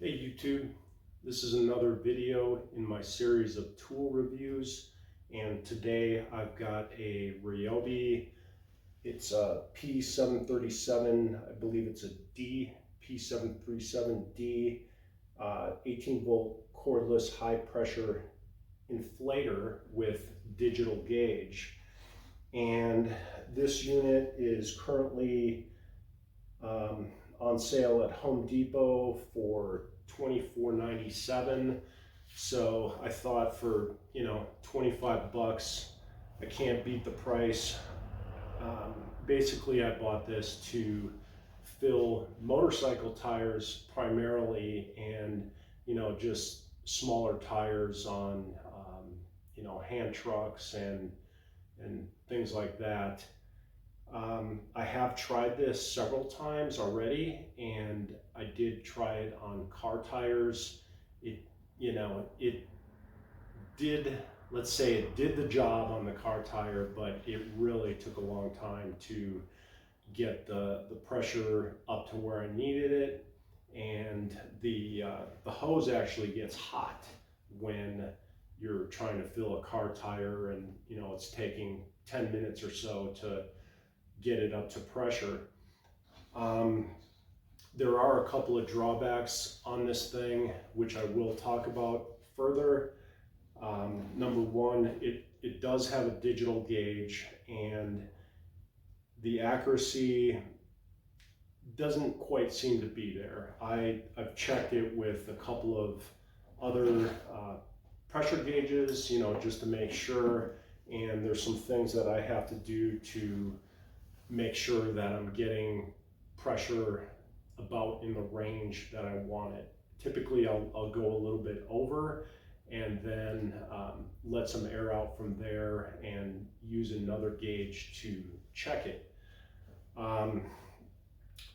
Hey YouTube, this is another video in my series of tool reviews, and today I've got a Ryobi. It's a P737, I believe it's a D, P737D, 18 volt cordless high pressure inflator with digital gauge. And this unit is currently on sale at Home Depot for $24.97. So I thought for 25 bucks, I can't beat the price. Basically I bought this to fill motorcycle tires primarily, and just smaller tires on hand trucks and things like that. I have tried this several times already, and I did try it on car tires. It did, let's say it did the job on the car tire, but it really took a long time to get the pressure up to where I needed it. And the hose actually gets hot when you're trying to fill a car tire, and it's taking 10 minutes or so to get it up to pressure. There are a couple of drawbacks on this thing, which I will talk about further. Number one, it does have a digital gauge, and the accuracy doesn't quite seem to be there. I've checked it with a couple of other pressure gauges, just to make sure, and there's some things that I have to do to make sure that I'm getting pressure about in the range that I want it. Typically I'll go a little bit over and then let some air out from there and use another gauge to check it.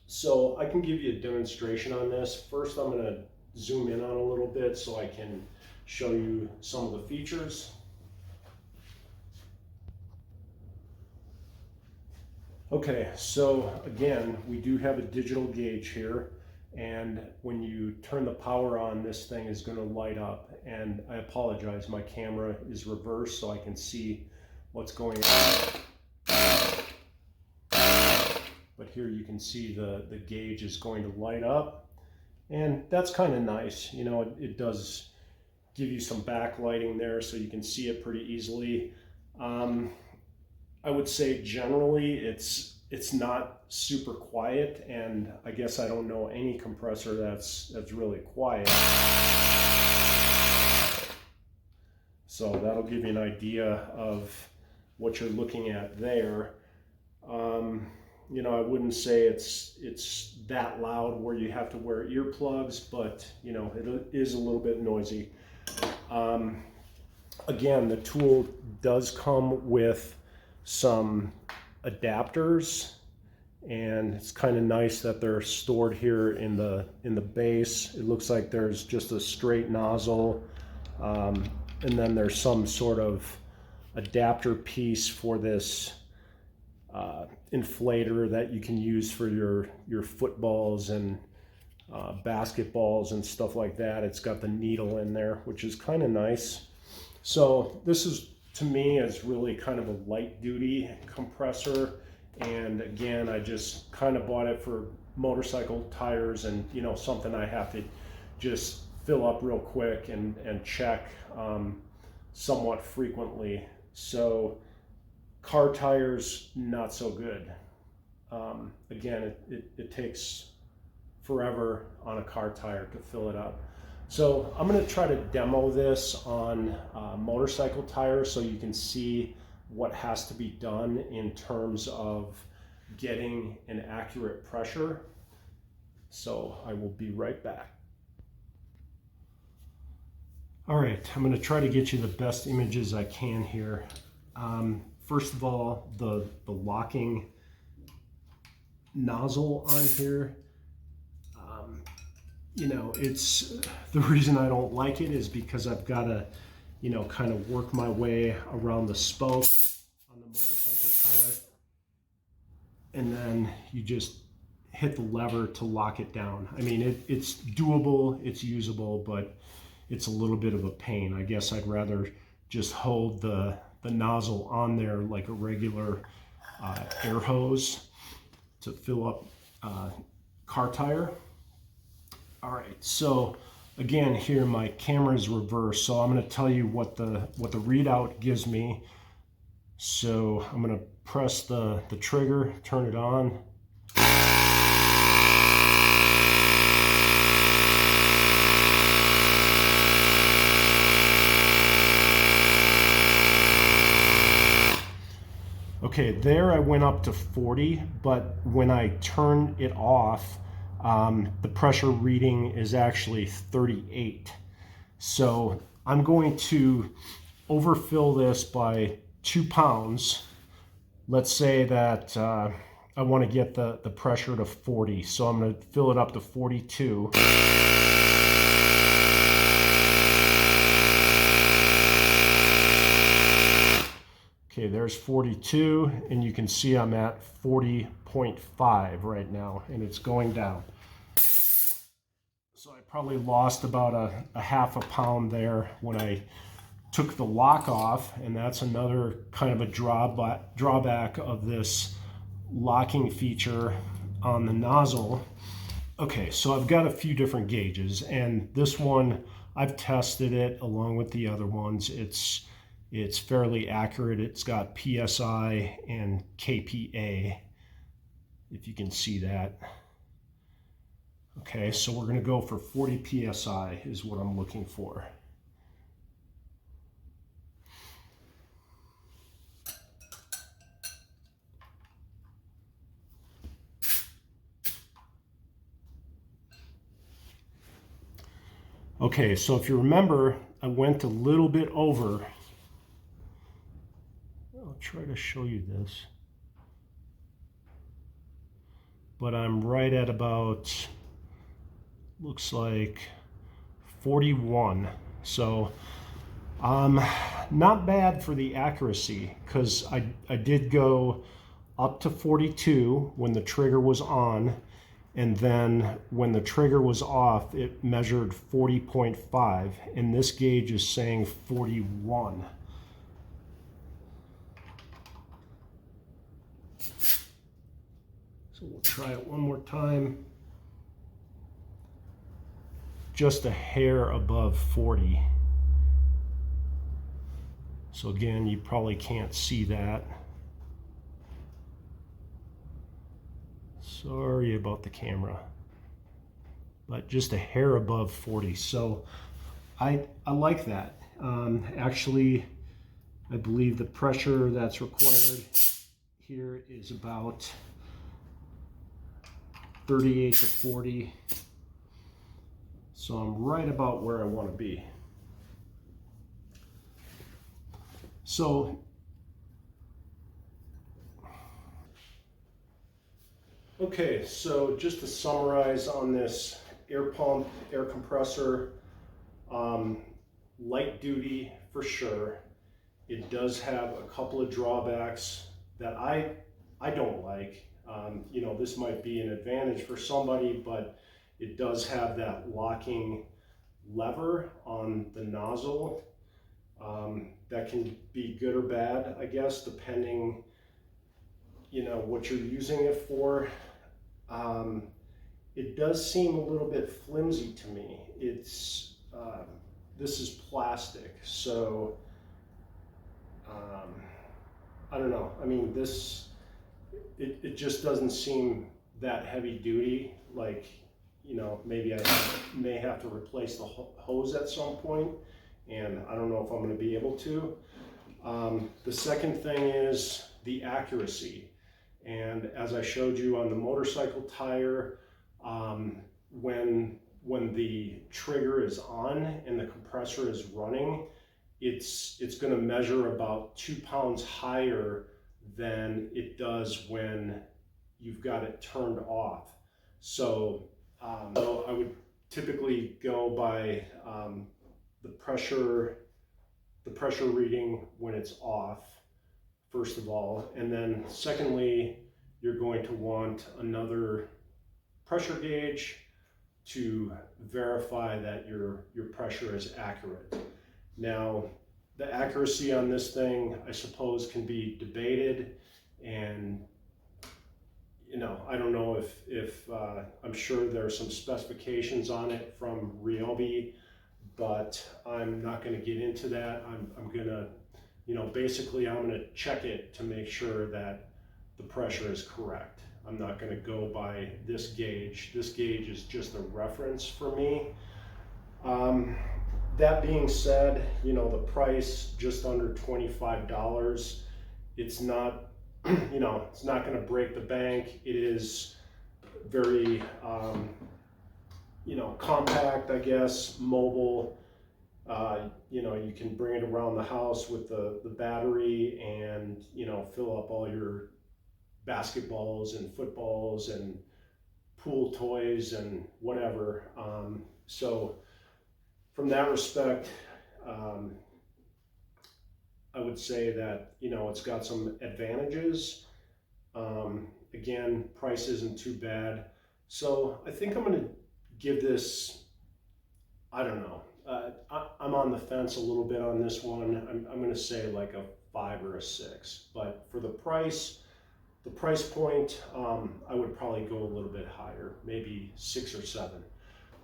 So I can give you a demonstration on this. First I'm going to zoom in on a little bit so I can show you some of the features. Okay, so again, we do have a digital gauge here, and when you turn the power on, this thing is going to light up. And I apologize, my camera is reversed so I can see what's going on. But here you can see the gauge is going to light up, and that's kind of nice. It does give you some backlighting there so you can see it pretty easily. I would say generally it's not super quiet, and I guess I don't know any compressor that's really quiet. So that'll give you an idea of what you're looking at there. I wouldn't say it's that loud where you have to wear earplugs, but it is a little bit noisy. Again, the tool does come with some adapters, and it's kind of nice that they're stored here in the base. It looks like there's just a straight nozzle, and then there's some sort of adapter piece for this inflator that you can use for your footballs and basketballs and stuff like that. It's got the needle in there, which is kind of nice. So this is, to me, is really kind of a light duty compressor. And again, I just kind of bought it for motorcycle tires, and something I have to just fill up real quick and check somewhat frequently. So car tires, not so good. Again, it takes forever on a car tire to fill it up. So I'm going to try to demo this on motorcycle tires so you can see what has to be done in terms of getting an accurate pressure. So I will be right back. All right, I'm going to try to get you the best images I can here. First of all, the locking nozzle on here. It's the reason I don't like it is because I've got to, kind of work my way around the spoke on the motorcycle tire, and then you just hit the lever to lock it down. I mean, it's doable, it's usable, but it's a little bit of a pain. I guess I'd rather just hold the nozzle on there like a regular air hose to fill up car tire. All right, so again, here my camera is reversed, so I'm going to tell you what the readout gives me. So I'm going to press the trigger, turn it on. Okay, there I went up to 40, but when I turn it off, the pressure reading is actually 38. So I'm going to overfill this by 2 pounds. Let's say that I want to get the pressure to 40, so I'm going to fill it up to 42. Okay, there's 42, and you can see I'm at 40.5 right now, and it's going down. So I probably lost about a half a pound there when I took the lock off, and that's another kind of a drawback of this locking feature on the nozzle. Okay, so I've got a few different gauges, and this one, I've tested it along with the other ones. It's fairly accurate. It's got PSI and KPA, if you can see that. Okay, so we're going to go for 40 PSI is what I'm looking for. Okay, so if you remember, I went a little bit over. I'll try to show you this. But I'm right at about, looks like 41. So not bad for the accuracy, because I did go up to 42 when the trigger was on, and then when the trigger was off, it measured 40.5, and this gauge is saying 41. So we'll try it one more time. Just a hair above 40. So again, you probably can't see that. Sorry about the camera. But just a hair above 40. So I like that. Actually, I believe the pressure that's required here is about 38 to 40. So I'm right about where I want to be. So okay, so just to summarize on this air pump, air compressor, light duty for sure. It does have a couple of drawbacks that I don't like. You know, this might be an advantage for somebody, but it does have that locking lever on the nozzle. That can be good or bad, I guess, depending, you know, what you're using it for. It does seem a little bit flimsy to me. It's this is plastic, so I don't know. I mean, it just doesn't seem that heavy duty. Like, you know, maybe I may have to replace the hose at some point, and I don't know if I'm going to be able to. The second thing is the accuracy. And as I showed you on the motorcycle tire, when the trigger is on and the compressor is running, it's going to measure about 2 pounds higher than it does when you've got it turned off. So, so I would typically go by the pressure reading when it's off, first of all, and then secondly, you're going to want another pressure gauge to verify that your pressure is accurate. Now, the accuracy on this thing, I suppose, can be debated, and I don't know if I'm sure there are some specifications on it from Ryobi, but I'm not going to get into that. I'm going to, basically I'm going to check it to make sure that the pressure is correct. I'm not going to go by this gauge. This gauge is just a reference for me. That being said, the price just under $25. It's not, it's not going to break the bank. It is very, compact, I guess, mobile. You can bring it around the house with the battery and, fill up all your basketballs and footballs and pool toys and whatever. So from that respect, I would say that, it's got some advantages. Again, price isn't too bad. So I think I'm going to give this, I don't know. I'm on the fence a little bit on this one. I'm going to say like a 5 or a 6. But for the price point, I would probably go a little bit higher, maybe 6 or 7.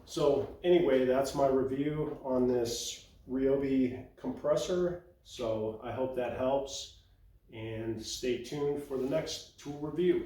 So anyway, that's my review on this Ryobi compressor. So I hope that helps, and stay tuned for the next tool review.